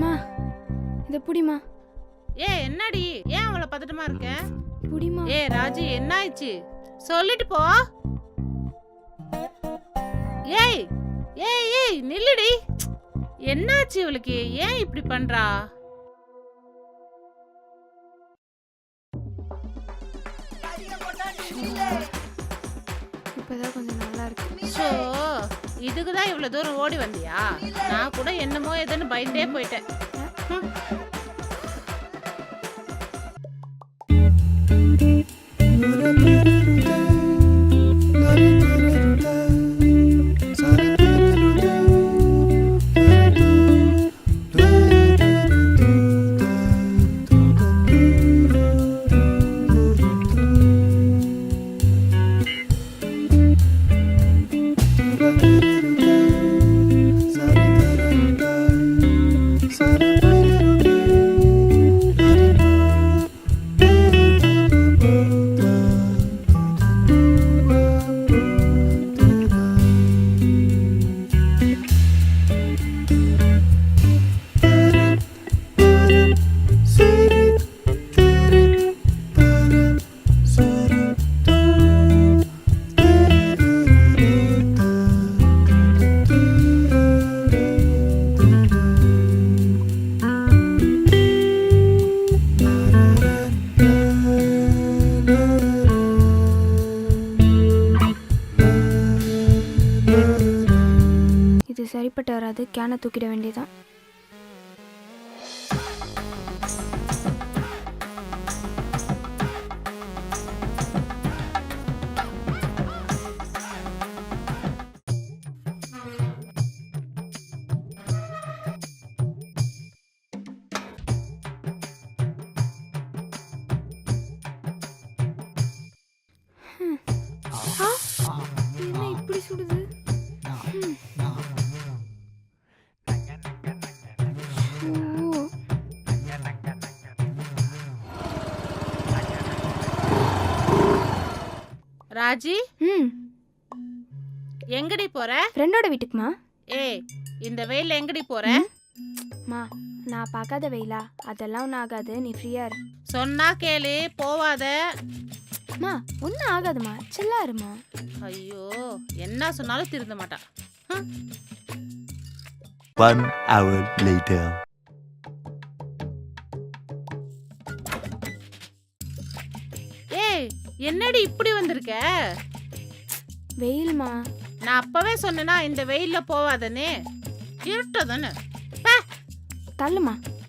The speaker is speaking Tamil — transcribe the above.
மா இத புடிமா. என்னடி ஏன் அவ்வளவு பதட்டமா இருக்க? புடிமா. ராஜி என்ன ஆயிடுச்சு சொல்லிட்டு போ. ஏய் ஏய் ஏய் நில்லுடி. என்னாச்சு இவளுக்கு? ஏன் இப்படி பண்றா? இப்பதான் கொஞ்சம் நல்லா இருக்கு. சோ இதுக்குதான் இவ்வளவு தூரம் ஓடி வந்தியா? நான் கூட என்னமோ ஏதோன்னு பயந்தே போயிட்டேன். இது சரிப்பட்டு வராது. கேனை தூக்கிட வேண்டியதான். என்ன இப்படி சுடுது? ராஜி எங்கடி போற? ஃப்ரெண்டோட வீட்டுக்குமா. இந்த வெயில்ல எங்கடி போற? மா நான் பார்க்காத வெயிலா? அதெல்லாம் ஒன்றும் ஆகாது, நீ ஃப்ரீயா இரு. சொன்னா கேளு, போவாத. மா ஒன்றும் ஆகாதுமா, சில்லா இருமா. ஐயோ என்ன சொன்னாலும் திருந்த மாட்டா. 1 hour later. என்னடி இப்படி வந்திருக்க? வெயில்மா. நான் அப்பவே சொன்னேனா இந்த வெயில்ல போவாதன்னு? இருட்டதானே. தள்ளுமா.